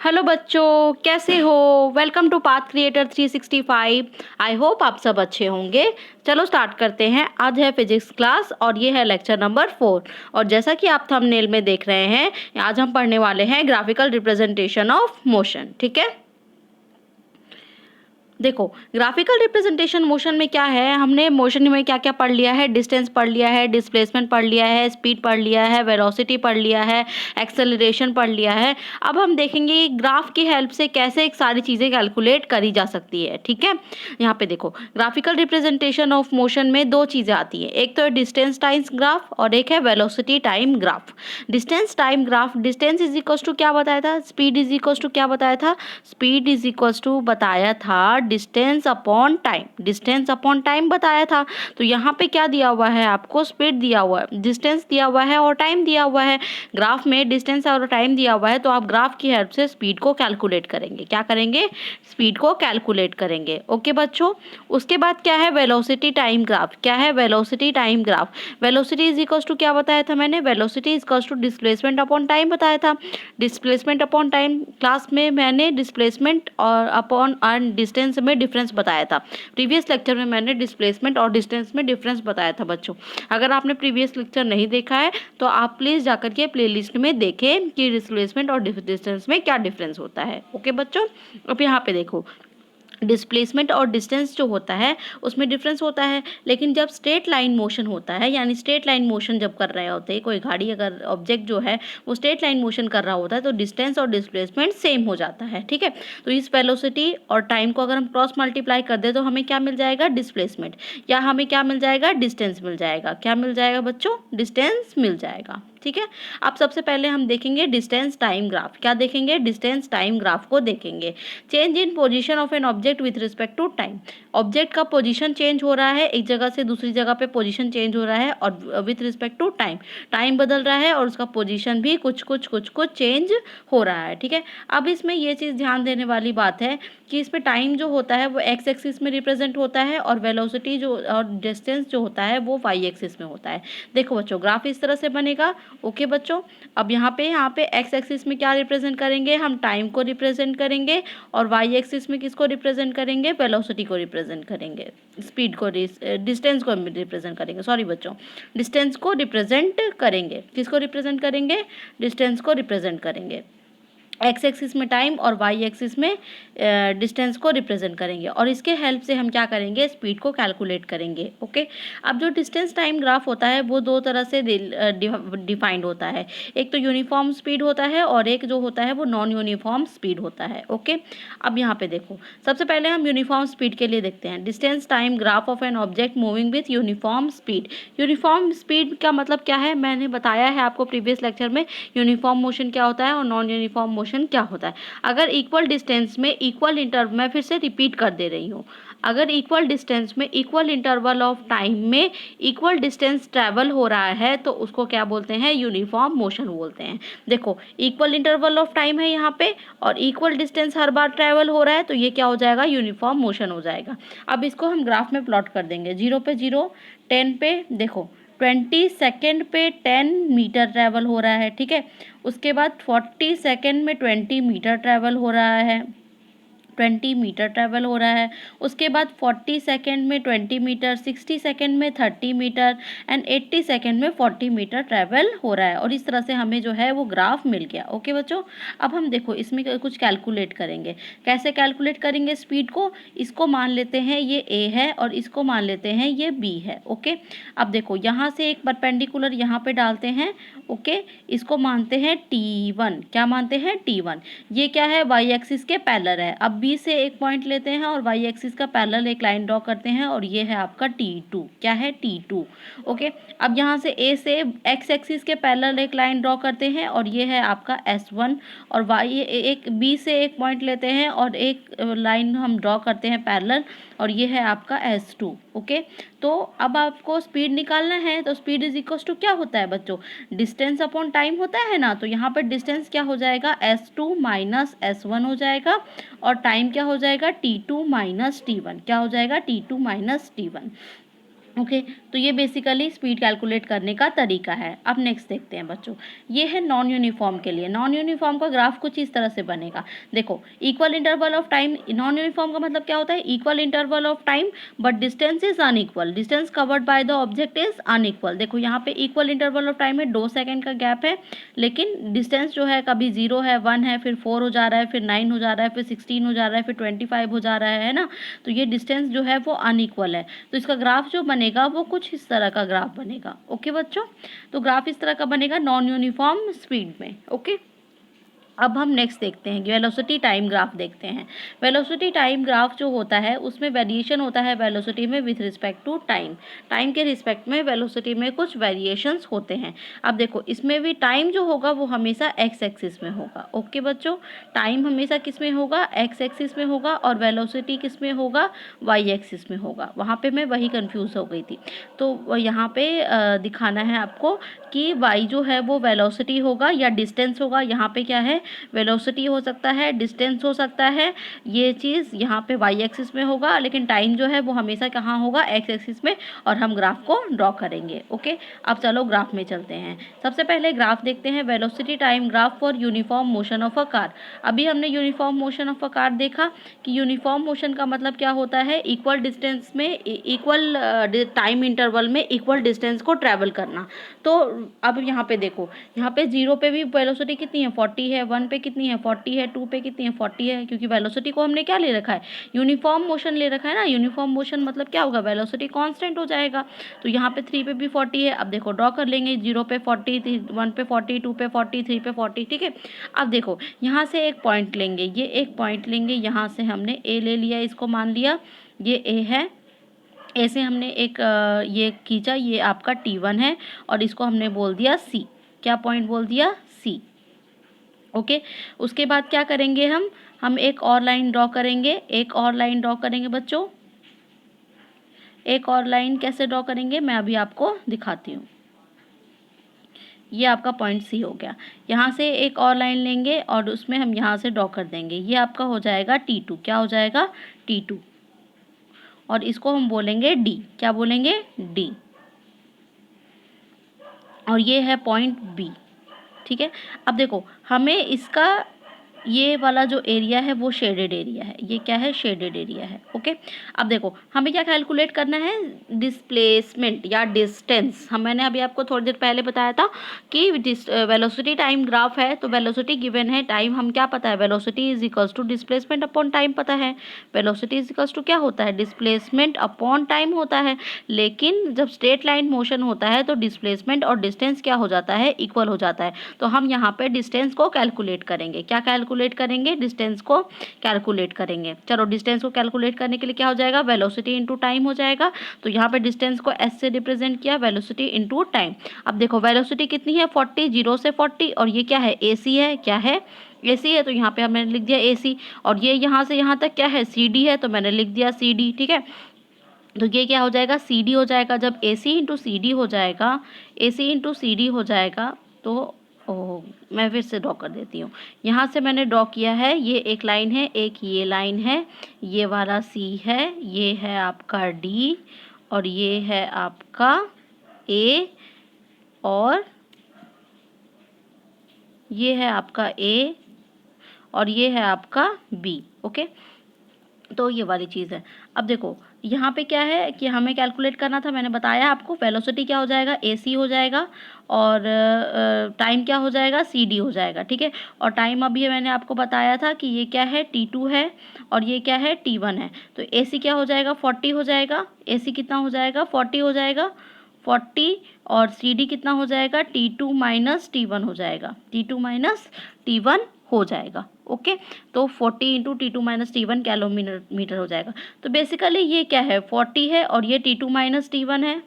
Hello बच्चों, कैसे हो। Welcome to path creator 365। I hope आप सब अच्छे होंगे। चलो स्टार्ट करते हैं। आज है फिजिक्स क्लास और ये है लेक्चर नंबर 4। और जैसा कि आप थंबनेल में देख रहे हैं, आज हम पढ़ने वाले हैं ग्राफिकल रिप्रेजेंटेशन ऑफ मोशन। ठीक है, देखो ग्राफिकल रिप्रेजेंटेशन मोशन में क्या है। हमने मोशन में क्या क्या पढ़ लिया है। डिस्टेंस पढ़ लिया है, डिस्प्लेसमेंट पढ़ लिया है, स्पीड पढ़ लिया है, वेलोसिटी पढ़ लिया है, एक्सेलरेशन पढ़ लिया है। अब हम देखेंगे ग्राफ की हेल्प से कैसे एक सारी चीज़ें कैलकुलेट करी जा सकती है। ठीक है, यहाँ पे देखो ग्राफिकल रिप्रेजेंटेशन ऑफ मोशन में दो चीज़ें आती हैं। एक तो है डिस्टेंस टाइम्स ग्राफ और एक है velocity time graph. Distance time graph, distance is equal to क्या बताया था, स्पीड इज इक्वल टू क्या बताया था, स्पीड इज इक्वल टू बताया था distance upon time. Distance upon time बताया था। तो यहाँ पे क्या दिया हुआ है आपको, स्पीड दिया हुआ है, डिस्टेंस दिया हुआ है और टाइम दिया हुआ है। ग्राफ में डिस्टेंस और टाइम दिया हुआ है तो आप ग्राफ की हेल्प से स्पीड को कैलकुलेट करेंगे। क्या करेंगे, स्पीड को कैलकुलेट करेंगे। ओके बच्चों, उसके बाद क्या है वेलोसिटी टाइम ग्राफ। क्या है velocity time graph, velocity is equal to क्या बताया था मैंने, velocity is equal to displacement upon time बताया था। डिस्प्लेसमेंट अपॉन टाइम क्लास में मैंने डिस्प्लेसमेंट और अपॉन डिस्टेंस में डिफरेंस बताया था। प्रीवियस लेक्चर में मैंने डिस्प्लेसमेंट और डिस्टेंस में डिफरेंस बताया था बच्चों। अगर आपने प्रीवियस लेक्चर नहीं देखा है तो आप प्लीज़ जाकर के प्लेलिस्ट में देखें कि डिस्प्लेसमेंट और डिस्टेंस में क्या डिफरेंस होता है। ओके बच्चों, अब यहाँ पे देखो डिस्प्लेसमेंट और डिस्टेंस जो होता है उसमें डिफरेंस होता है। लेकिन जब स्ट्रेट लाइन मोशन होता है, यानी स्ट्रेट लाइन मोशन जब कर रहे होते हैं, कोई गाड़ी अगर ऑब्जेक्ट जो है वो स्ट्रेट लाइन मोशन कर रहा होता है तो डिस्टेंस और डिस्प्लेसमेंट सेम हो जाता है। ठीक है, तो इस वेलोसिटी और टाइम को अगर हम क्रॉस मल्टीप्लाई कर दे तो हमें क्या मिल जाएगा, डिस्प्लेसमेंट, या हमें क्या मिल जाएगा, डिस्टेंस मिल जाएगा। क्या मिल जाएगा बच्चों, डिस्टेंस मिल जाएगा। ठीक है, अब सबसे पहले हम देखेंगे डिस्टेंस टाइम ग्राफ। क्या देखेंगे, डिस्टेंस टाइम ग्राफ को देखेंगे। Change in position of an object with respect to time. Object का पोजीशन चेंज हो रहा है, एक जगह से दूसरी जगह पे पोजीशन चेंज हो रहा है और with respect to time, time बदल रहा है और उसका पोजीशन भी कुछ कुछ चेंज हो रहा है। ठीक है, अब इसमें ये चीज़ ध्यान देने वाली बात है कि इसमें टाइम जो होता है वो एक्स एक्सिस में रिप्रेजेंट होता है और वेलोसिटी जो और डिस्टेंस जो होता है वो वाई एक्सिस में होता है। देखो बच्चों ग्राफ इस तरह से बनेगा। ओके बच्चों, अब यहाँ पे एक्स एक्सिस में क्या रिप्रेजेंट करेंगे, हम टाइम को रिप्रेजेंट करेंगे और वाई एक्सिस में किसको रिप्रेजेंट करेंगे, वेलोसिटी को रिप्रेजेंट करेंगे, स्पीड को डिस्टेंस को रिप्रेजेंट करेंगे। सॉरी बच्चों, डिस्टेंस को रिप्रेजेंट करेंगे। किसको रिप्रेजेंट करेंगे, डिस्टेंस को रिप्रेजेंट करेंगे। एक्स एक्सिस में टाइम और वाई एक्सिस में डिस्टेंस को रिप्रेजेंट करेंगे और इसके हेल्प से हम क्या करेंगे, स्पीड को कैलकुलेट करेंगे। ओके, अब जो डिस्टेंस टाइम ग्राफ होता है वो दो तरह से डिफाइंड होता है। एक तो यूनिफॉर्म स्पीड होता है और एक जो होता है वो नॉन यूनिफॉर्म स्पीड होता है। ओके, अब यहाँ पे देखो सबसे पहले हम यूनिफॉर्म स्पीड के लिए देखते हैं। Distance time graph of an object moving with uniform speed. Uniform speed का मतलब क्या है, मैंने बताया है आपको प्रीवियस लेक्चर में यूनिफॉर्म मोशन क्या होता है और नॉन यूनिफॉर्म मोशन क्या होता है। अगर इक्वल डिस्टेंस में इक्वल इंटरवल, मैं फिर से रिपीट कर दे रही हूँ, अगर इक्वल डिस्टेंस में इक्वल इंटरवल ऑफ टाइम में इक्वल डिस्टेंस ट्रैवल हो रहा है तो उसको क्या बोलते हैं, यूनिफॉर्म मोशन बोलते हैं। देखो इक्वल इंटरवल ऑफ टाइम है यहाँ पे और इक्वल डिस्टेंस हर बार ट्रैवल हो रहा है तो ये क्या हो जाएगा, यूनिफॉर्म मोशन हो जाएगा। अब इसको हम ग्राफ में प्लॉट कर देंगे। 0 पे 0, 10 पे देखो 20 सेकेंड पे 10 मीटर ट्रैवल हो रहा है। ठीक है, उसके बाद 40 सेकेंड में 20 मीटर ट्रैवल हो रहा है, 20 मीटर ट्रैवल हो रहा है। उसके बाद 40 सेकेंड में 20 मीटर, 60 सेकेंड में 30 मीटर एंड 80 सेकेंड में 40 मीटर ट्रैवल हो रहा है और इस तरह से हमें जो है वो ग्राफ मिल गया। ओके बच्चों, अब हम देखो इसमें कुछ कैलकुलेट करेंगे। कैसे कैलकुलेट करेंगे स्पीड को, इसको मान लेते हैं ये ए है और इसको मान लेते हैं ये बी है। ओके, अब देखो यहाँ से एक परपेंडिकुलर यहाँ पे डालते हैं। ओके, इसको मानते हैं T1। क्या मानते हैं, T1। ये क्या है, वाई एक्सिस के पैरेलल है। अब बी से एक पॉइंट लेते हैं और वाई एक्सिस का पैरेलल एक लाइन ड्रॉ करते हैं और ये है आपका T2। क्या है, T2। ओके, अब यहाँ से ए से एक्स एक्सिस के पैरेलल एक लाइन ड्रॉ करते हैं और ये है आपका S1 और वाई एक बी से एक पॉइंट लेते हैं और एक लाइन हम ड्रॉ करते हैं पैरेलल और ये है आपका S2। ओके, तो अब आपको स्पीड निकालना है तो स्पीड इज इक्वल टू क्या होता है बच्चों, डिस्टेंस अपॉन टाइम होता है ना। तो यहाँ पर डिस्टेंस क्या हो जाएगा, S2 माइनस S1 हो जाएगा और टाइम क्या हो जाएगा, T2 माइनस T1। क्या हो जाएगा, T2 माइनस T1। ओके, तो तो ये बेसिकली स्पीड कैलकुलेट करने का तरीका है। अब नेक्स्ट देखते हैं बच्चों, ये है नॉन यूनिफॉर्म के लिए। नॉन यूनिफॉर्म का ग्राफ कुछ इस तरह से बनेगा। देखो, equal interval of time, non uniform का मतलब क्या होता है, equal interval of time but distance is unequal, distance covered by the object is unequal. देखो यहाँ पे इक्वल इंटरवल ऑफ टाइम है, 2 सेकंड का गैप है, लेकिन डिस्टेंस जो है कभी 0 है, 1 है, फिर 4 हो जा रहा है, फिर 9 हो जा रहा है, फिर 16 हो जा रहा है, फिर 25 हो जा रहा है ना। तो ये डिस्टेंस जो है वो अनइक्वल है। तो इसका ग्राफ जो बनेगा वो कुछ इस तरह का ग्राफ बनेगा। ओके बच्चों, तो ग्राफ इस तरह का बनेगा नॉन यूनिफॉर्म स्पीड में। ओके, अब हम नेक्स्ट देखते हैं, वेलोसिटी टाइम ग्राफ देखते हैं। वेलोसिटी टाइम ग्राफ जो होता है उसमें वेरिएशन होता है वेलोसिटी में with respect to time. Time के रिस्पेक्ट में वेलोसिटी में कुछ वेरिएशंस होते हैं। अब देखो, इसमें भी टाइम जो होगा वो हमेशा एक्स एक्सिस में होगा। ओके बच्चों, टाइम हमेशा किस में होगा, एक्स एक्सिस में होगा, और वेलोसिटी किस में होगा, वाई एक्सिस में होगा। वहाँ पे मैं वही कंफ्यूज हो गई थी। तो यहाँ पे दिखाना है आपको कि वाई जो है वो वेलोसिटी होगा या डिस्टेंस होगा। यहाँ पे क्या है, वेलोसिटी हो सकता है, डिस्टेंस हो सकता है, ये चीज़ यहाँ पे वाई एक्सिस में होगा, लेकिन टाइम जो है वो हमेशा कहाँ होगा, एक्स एक्सिस में, और हम ग्राफ को ड्रॉ करेंगे। ओके, अब चलो ग्राफ में चलते हैं। सबसे पहले ग्राफ देखते हैं, velocity time graph for uniform motion of a car. अभी हमने uniform motion of a car देखा कि यूनिफॉर्म मोशन का मतलब क्या होता है, इक्वल डिस्टेंस में, इक्वल टाइम इंटरवल में इक्वल डिस्टेंस को ट्रैवल करना। तो अब यहाँ पे देखो, यहाँ पे 0 पे भी वेलोसिटी कितनी है, 40 है, 1 पे कितनी है, 40 है, 2 पे कितनी है, 40 है, क्योंकि वेलोसिटी को हमने क्या ले रखा है, यूनिफॉर्म मोशन ले रखा है ना। यूनिफॉर्म मोशन मतलब क्या होगा, वेलोसिटी कांस्टेंट हो जाएगा। तो यहाँ पे 3 पे भी 40 है। अब देखो ड्रॉ कर लेंगे, 0 पे 40, 1 पे 40, 2 पे 40, 3 पे 40, ठीक है। अब देखो यहाँ से एक पॉइंट लेंगे, ये एक पॉइंट लेंगे, यहाँ से हमने ए ले लिया, इसको मान लिया ये ए है। ऐसे हमने एक ये खींचा, ये आपका T1 है, और इसको हमने बोल दिया C। क्या पॉइंट बोल दिया, C। ओके, उसके बाद क्या करेंगे, हम एक और लाइन ड्रॉ करेंगे, एक और लाइन ड्रॉ करेंगे बच्चों। एक और लाइन कैसे ड्रॉ करेंगे मैं अभी आपको दिखाती हूँ। ये आपका पॉइंट सी हो गया। यहाँ से एक और लाइन लेंगे और उसमें हम यहाँ से ड्रॉ कर देंगे, ये आपका हो जाएगा T2। क्या हो जाएगा, T2, और इसको हम बोलेंगे D। क्या बोलेंगे, D, और ये है पॉइंट B। ठीक है, अब देखो हमें इसका ये वाला जो एरिया है वो शेडेड एरिया है, ये क्या है, शेडेड एरिया है। ओके, अब देखो हमें क्या कैलकुलेट करना है, डिस्प्लेसमेंट या डिस्टेंस। मैंने अभी आपको थोड़ी देर पहले बताया था कि वेलोसिटी टाइम ग्राफ है, तो वेलोसिटी गिवन है, टाइम हम क्या पता है, velocity is equals to displacement upon time पता है। वेलोसिटी इज इक्वल्स टू क्या होता है, डिस्प्लेसमेंट अपॉन टाइम होता है। लेकिन जब स्ट्रेट लाइन मोशन होता है तो डिस्प्लेसमेंट और डिस्टेंस क्या हो जाता है, इक्वल हो जाता है। तो हम यहाँ पे डिस्टेंस को कैलकुलेट करेंगे। क्या कैलकुलेट करेंगे, डिस्टेंस को कैलकुलेट करेंगे। चलो डिस्टेंस को कैलकुलेट करने के लिए क्या हो जाएगा, वेलोसिटी इंटू टाइम हो जाएगा। तो यहाँ पे डिस्टेंस को एस से रिप्रेजेंट किया, वेलोसिटी इंटू टाइम। अब देखो वेलोसिटी कितनी है, 40, 0 से 40, और ये क्या है, AC है। क्या है, AC है, तो यहाँ पे हमने लिख दिया AC। और ये यहाँ से यहाँ तक क्या है, CD है, तो मैंने लिख दिया CD। ठीक है, तो ये क्या हो जाएगा, CD हो जाएगा। जब AC इंटू CD हो जाएगा, AC इंटू CD हो जाएगा, तो मैं फिर से ड्रॉ कर देती हूँ। यहाँ से मैंने ड्रॉ किया है, ये एक लाइन है, एक ये लाइन है, ये वाला C है, ये है आपका D, और ये है आपका A, और ये है आपका A, और ये है आपका B। ओके, तो ये वाली चीज़ है। अब देखो यहाँ पे क्या है कि हमें कैलकुलेट करना था, मैंने बताया आपको, वेलोसिटी क्या हो जाएगा, AC हो जाएगा, और टाइम क्या हो जाएगा, CD हो जाएगा। ठीक है, और टाइम अभी मैंने आपको बताया था कि ये क्या है, T2 है, और ये क्या है, T1 है। तो AC क्या हो जाएगा, 40 हो जाएगा। AC कितना हो जाएगा, 40 हो जाएगा, 40, और CD कितना हो जाएगा, T2 माइनस T1 हो जाएगा, T2 माइनस T1 हो जाएगा। ओके, तो 40 into T2 minus T1 kilometre हो जाएगा। तो बेसिकली ये क्या है, 40 है, और ये T2 माइनस T1 है,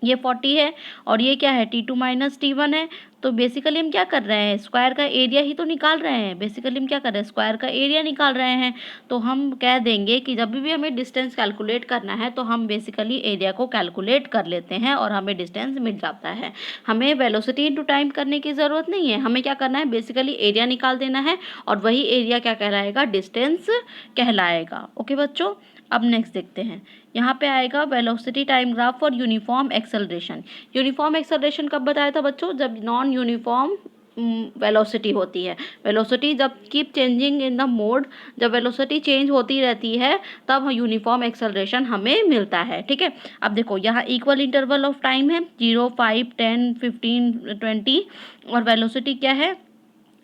ये 40 है, और ये क्या है, T2 माइनस T1 है। तो बेसिकली हम क्या कर रहे हैं, स्क्वायर का एरिया ही तो निकाल रहे हैं। बेसिकली हम क्या कर रहे हैं, स्क्वायर का एरिया निकाल रहे हैं। तो हम कह देंगे कि जब भी हमें डिस्टेंस कैलकुलेट करना है तो हम बेसिकली एरिया को कैलकुलेट कर लेते हैं और हमें डिस्टेंस मिल जाता है। हमें वेलोसिटी इंटू टाइम करने की ज़रूरत नहीं है, हमें क्या करना है, बेसिकली एरिया निकाल देना है, और वही एरिया क्या कहलाएगा, डिस्टेंस कहलाएगा। ओके बच्चों, अब नेक्स्ट देखते हैं, यहाँ पे आएगा velocity time graph for uniform acceleration. Uniform acceleration कब बताया था बच्चों? जब नॉन यूनिफॉर्म वेलोसिटी होती है। वेलोसिटी जब keep changing in the mode, जब वेलोसिटी चेंज होती रहती है तब यूनिफॉर्म एक्सेलरेशन हमें मिलता है। ठीक है, अब देखो यहाँ इक्वल इंटरवल ऑफ टाइम है 0, 5, 10, 15, 20 और वेलोसिटी क्या है?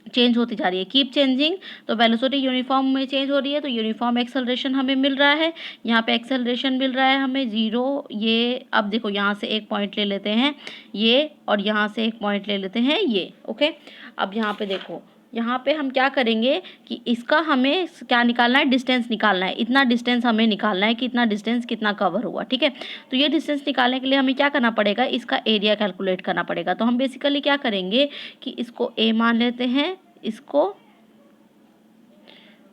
चेंज होती जा रही है, कीप चेंजिंग। तो वेलोसिटी यूनिफॉर्म में चेंज हो रही है तो यूनिफॉर्म एक्सेलरेशन हमें मिल रहा है। यहाँ पे एक्सेलरेशन मिल रहा है हमें 0। ये अब देखो यहाँ से एक पॉइंट ले लेते हैं ये, और यहाँ से एक पॉइंट ले लेते हैं ये। ओके, अब यहाँ पे देखो, यहाँ पे हम क्या करेंगे कि इसका हमें क्या निकालना है? डिस्टेंस निकालना है। इतना डिस्टेंस हमें निकालना है कि इतना डिस्टेंस कितना कवर हुआ। ठीक है, तो ये डिस्टेंस निकालने के लिए हमें क्या करना पड़ेगा? इसका एरिया कैलकुलेट करना पड़ेगा। तो हम बेसिकली क्या करेंगे कि इसको ए मान लेते हैं, इसको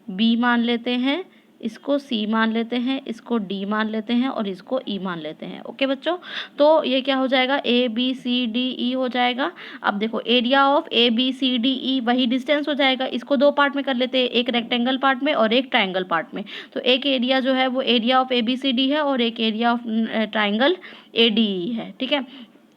बी मान लेते हैं, इसको सी मान लेते हैं, इसको डी मान लेते हैं और इसको ई मान लेते हैं। ओके बच्चों, तो ये क्या हो जाएगा? ए बी सी डी ई हो जाएगा। अब देखो area of A B C D E वही डिस्टेंस हो जाएगा। इसको दो पार्ट में कर लेते हैं, एक रेक्टेंगल पार्ट में और एक ट्रायंगल पार्ट में। तो एक एरिया जो है वो area of A B C D है और एक area of triangle A D E है। ठीक है,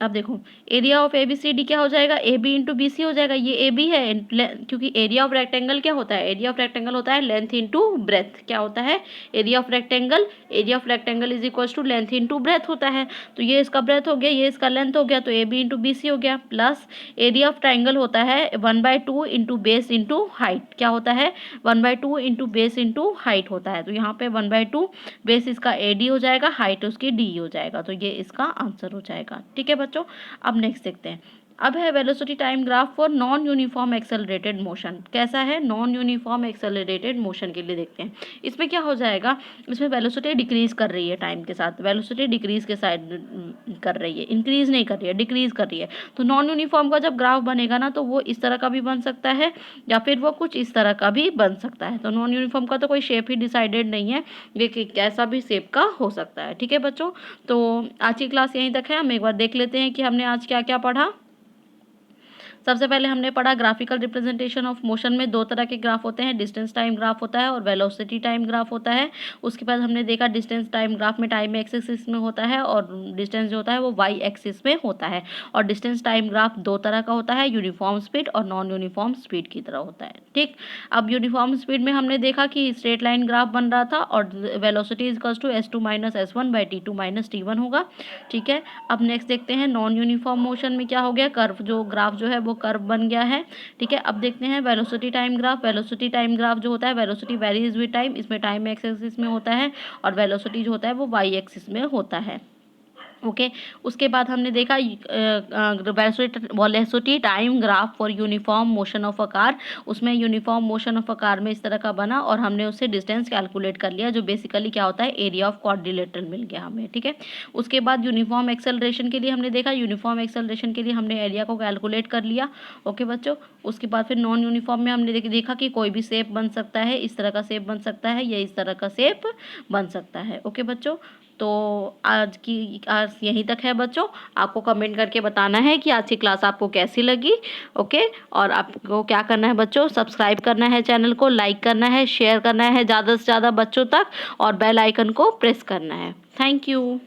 अब देखो area of A B C D क्या हो जाएगा? A B into B C हो जाएगा। ये ए बी है क्योंकि एरिया ऑफ रेक्टेंगल क्या होता है? एरिया ऑफ रेक्टेंगल होता है लेंथ इंटू ब्रेथ। क्या होता है? Area of rectangle is equals to length into breadth होता है। तो ये इसका ब्रेथ हो गया, ये इसका लेंथ हो गया, तो A B into B C हो गया। प्लस एरिया ऑफ ट्राइंगल होता है 1/2 इंटू बेस इंटू हाइट। क्या होता है? 1/2 इंटू बेस इंटू हाइट होता है। तो यहाँ पे 1/2 बेस इसका ए डी हो जाएगा, हाइट उसकी डी हो जाएगा। तो ये इसका आंसर हो जाएगा। ठीक है बच्चों, अब नेक्स्ट देखते हैं। अब है velocity time graph for non uniform accelerated motion. कैसा है? नॉन यूनिफॉर्म एक्सेलरेटेड मोशन के लिए देखते हैं। इसमें क्या हो जाएगा? इसमें वेलोसिटी डिक्रीज कर रही है टाइम के साथ, वेलोसिटी डिक्रीज के साथ कर रही है, इंक्रीज नहीं कर रही है, डिक्रीज कर रही है। तो नॉन यूनिफॉर्म का जब ग्राफ बनेगा ना तो वो इस तरह का भी बन सकता है या फिर वो कुछ इस तरह का भी बन सकता है। तो नॉन यूनिफॉर्म का तो कोई शेप ही डिसाइडेड नहीं है, ये कैसा भी शेप का हो सकता है। ठीक है बच्चों, तो आज की क्लास यहीं तक है। हम एक बार देख लेते हैं कि हमने आज क्या क्या पढ़ा। सबसे पहले हमने पढ़ा ग्राफिकल रिप्रेजेंटेशन ऑफ मोशन में दो तरह के ग्राफ होते हैं, डिस्टेंस टाइम ग्राफ होता है और वेलोसिटी टाइम ग्राफ होता है। उसके बाद हमने देखा डिस्टेंस टाइम ग्राफ में टाइम एक्सिस में होता है और डिस्टेंस जो होता है वो वाई एक्सिस में होता है। और डिस्टेंस टाइम ग्राफ दो तरह का होता है, यूनिफॉर्म स्पीड और नॉन यूनिफॉर्म स्पीड की तरह होता है। ठीक, अब यूनिफॉर्म स्पीड में हमने देखा कि स्ट्रेट लाइन ग्राफ बन रहा था और velocity is equals to s2 - s1 by t2 - t1 होगा। ठीक है, अब नेक्स्ट देखते हैं नॉन यूनिफॉर्म मोशन में क्या हो गया? कर्व जो ग्राफ जो है वो कर्व बन गया है। ठीक है, अब देखते हैं velocity time graph. Velocity time graph जो होता है, वेलोसिटी वेरीज विद टाइम, इसमें टाइम एक्स एक्सिस में होता है और वेलोसिटी जो होता है वो वाई एक्सिस में होता है। ओके, उसके बाद हमने देखा velocity time graph for uniform motion of a car. उसमें uniform motion of a car में इस तरह का बना और हमने उससे डिस्टेंस कैलकुलेट कर लिया, जो बेसिकली क्या होता है? एरिया ऑफ क्वाड्रिलेटरल मिल गया हमें। ठीक है, उसके बाद यूनिफॉर्म एक्सेलरेशन के लिए हमने देखा, यूनिफॉर्म एक्सेलरेशन के लिए हमने एरिया को कैलकुलेट कर लिया। ओके बच्चों, उसके बाद फिर नॉन यूनिफॉर्म में हमने देखा कि कोई भी शेप बन सकता है, इस तरह का शेप बन सकता है या इस तरह का शेप बन सकता है। ओके बच्चों, तो आज यहीं तक है बच्चों। आपको कमेंट करके बताना है कि आज की क्लास आपको कैसी लगी। ओके, और आपको क्या करना है बच्चों? सब्सक्राइब करना है चैनल को, लाइक करना है, शेयर करना है ज़्यादा से ज़्यादा बच्चों तक और बेल आइकन को प्रेस करना है। Thank you.